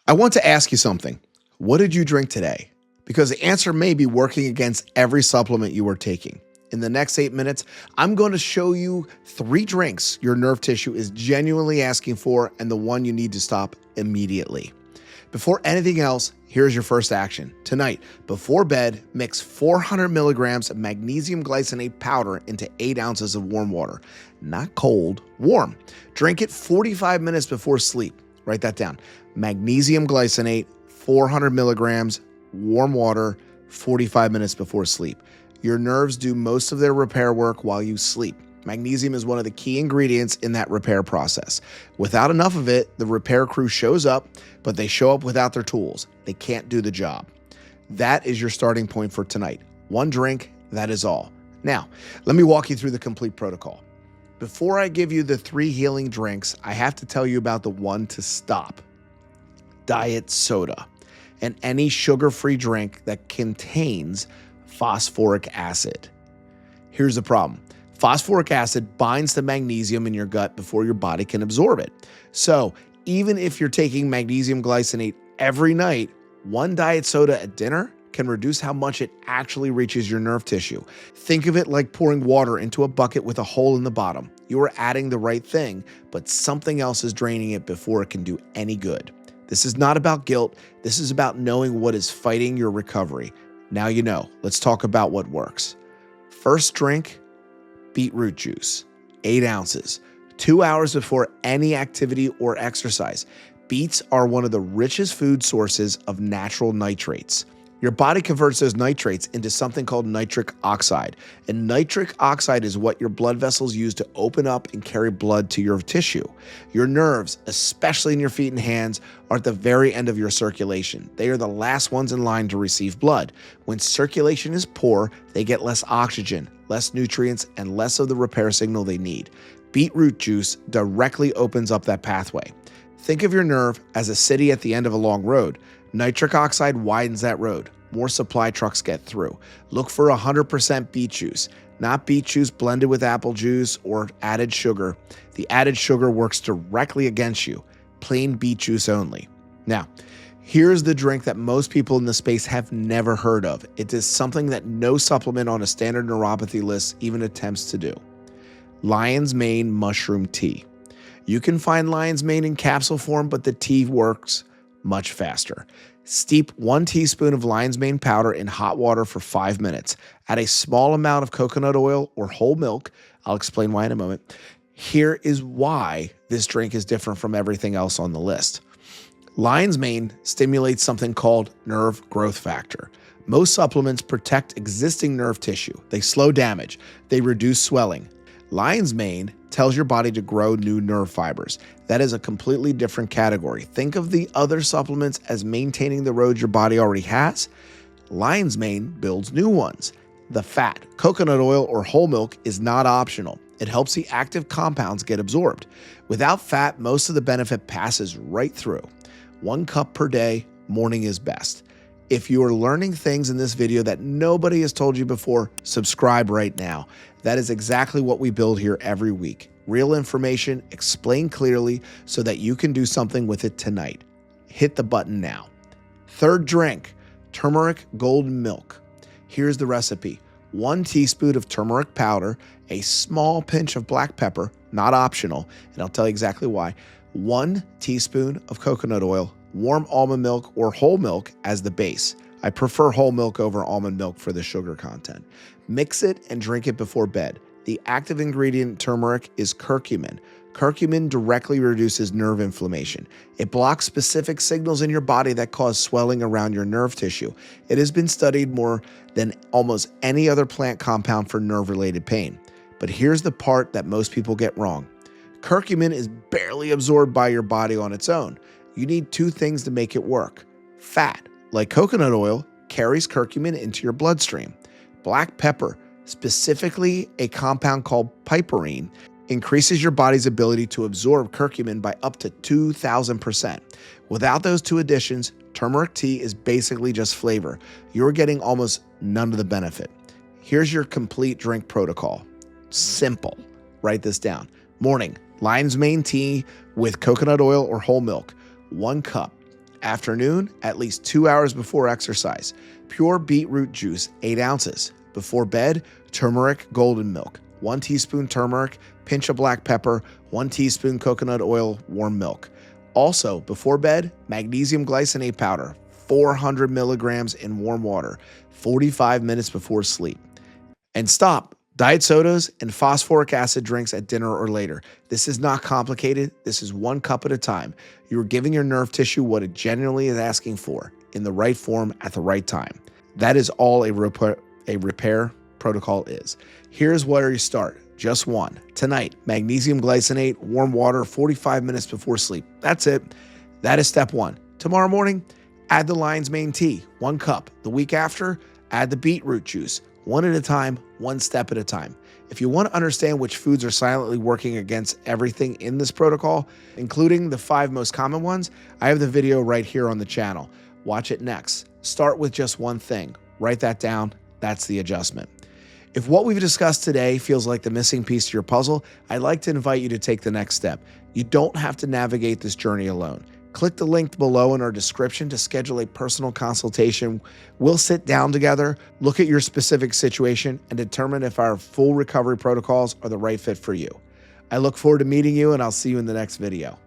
I want to ask you something. What did you drink today? Because the answer may be working against every supplement you are taking. In the next 8 minutes, I'm going to show you 3 drinks your nerve tissue is genuinely asking for and the one you need to stop immediately. Before anything else, here's your first action. Tonight, before bed, mix 400 milligrams of magnesium glycinate powder into 8 ounces of warm water. Not cold, warm. Drink it 45 minutes before sleep. Write that down. Magnesium glycinate, 400 milligrams, warm water, 45 minutes before sleep. Your nerves do most of their repair work while you sleep. Magnesium is one of the key ingredients in that repair process. Without enough of it, the repair crew shows up, but they show up without their tools. They can't do the job. That is your starting point for tonight. 1 drink, that is all. Now, let me walk you through the complete protocol. Before I give you the 3 healing drinks, I have to tell you about the one to stop. Diet soda, and any sugar-free drink that contains phosphoric acid. Here's the problem. Phosphoric acid binds to magnesium in your gut before your body can absorb it. So even if you're taking magnesium glycinate every night, 1 diet soda at dinner can reduce how much it actually reaches your nerve tissue. Think of it like pouring water into a bucket with a hole in the bottom. You are adding the right thing, but something else is draining it before it can do any good. This is not about guilt. This is about knowing what is fighting your recovery. Now you know. Let's talk about what works. First drink, beetroot juice, 8 ounces, 2 hours before any activity or exercise. Beets are one of the richest food sources of natural nitrates. Your body converts those nitrates into something called nitric oxide. And nitric oxide is what your blood vessels use to open up and carry blood to your tissue. Your nerves, especially in your feet and hands, are at the very end of your circulation. They are the last ones in line to receive blood. When circulation is poor, they get less oxygen, less nutrients, and less of the repair signal they need. Beetroot juice directly opens up that pathway. Think of your nerve as a city at the end of a long road. Nitric oxide widens that road. More supply trucks get through. Look for 100% beet juice, not beet juice blended with apple juice or added sugar. The added sugar works directly against you. Plain beet juice only. Now, here's the drink that most people in the space have never heard of. It is something that no supplement on a standard neuropathy list even attempts to do. Lion's mane mushroom tea. You can find lion's mane in capsule form, but the tea works much faster. Steep 1 teaspoon of lion's mane powder in hot water for 5 minutes. Add a small amount of coconut oil or whole milk. I'll explain why in a moment. Here is why this drink is different from everything else on the list. Lion's mane stimulates something called nerve growth factor. Most supplements protect existing nerve tissue. They slow damage. They reduce swelling. Lion's mane tells your body to grow new nerve fibers. That is a completely different category. Think of the other supplements as maintaining the roads your body already has. Lion's mane builds new ones. The fat, coconut oil, or whole milk is not optional. It helps the active compounds get absorbed. Without fat, most of the benefit passes right through. 1 cup per day, morning is best. If you are learning things in this video that nobody has told you before, subscribe right now. That is exactly what we build here every week. Real information, explained clearly so that you can do something with it tonight. Hit the button now. Third drink, turmeric golden milk. Here's the recipe. 1 teaspoon of turmeric powder, a small pinch of black pepper, not optional, and I'll tell you exactly why. 1 teaspoon of coconut oil, warm almond milk or whole milk as the base. I prefer whole milk over almond milk for the sugar content. Mix it and drink it before bed. The active ingredient in turmeric is curcumin. Curcumin directly reduces nerve inflammation. It blocks specific signals in your body that cause swelling around your nerve tissue. It has been studied more than almost any other plant compound for nerve-related pain. But here's the part that most people get wrong. Curcumin is barely absorbed by your body on its own. You need 2 things to make it work. Fat, like coconut oil, carries curcumin into your bloodstream. Black pepper, specifically a compound called piperine, increases your body's ability to absorb curcumin by up to 2,000%. Without those 2 additions, turmeric tea is basically just flavor. You're getting almost none of the benefit. Here's your complete drink protocol. Simple. Write this down. Morning, lion's mane tea with coconut oil or whole milk, 1 cup. Afternoon, at least 2 hours before exercise. Pure beetroot juice, 8 ounces. Before bed, turmeric golden milk, 1 teaspoon turmeric, pinch of black pepper, 1 teaspoon coconut oil, warm milk. Also, before bed, magnesium glycinate powder, 400 milligrams in warm water, 45 minutes before sleep. And stop diet sodas and phosphoric acid drinks at dinner or later. This is not complicated. This is 1 cup at a time. You're giving your nerve tissue what it genuinely is asking for, in the right form at the right time. That is all a repair protocol is. Here's where you start. Just 1. Tonight, magnesium glycinate, warm water, 45 minutes before sleep. That's it. That is step 1. Tomorrow morning, add the lion's mane tea, 1 cup. The week after, add the beetroot juice, 1 at a time, 1 step at a time. If you want to understand which foods are silently working against everything in this protocol, including the 5 most common ones, I have the video right here on the channel. Watch it next. Start with just 1 thing. Write that down. That's the adjustment. If what we've discussed today feels like the missing piece to your puzzle, I'd like to invite you to take the next step. You don't have to navigate this journey alone. Click the link below in our description to schedule a personal consultation. We'll sit down together, look at your specific situation, and determine if our full recovery protocols are the right fit for you. I look forward to meeting you, and I'll see you in the next video.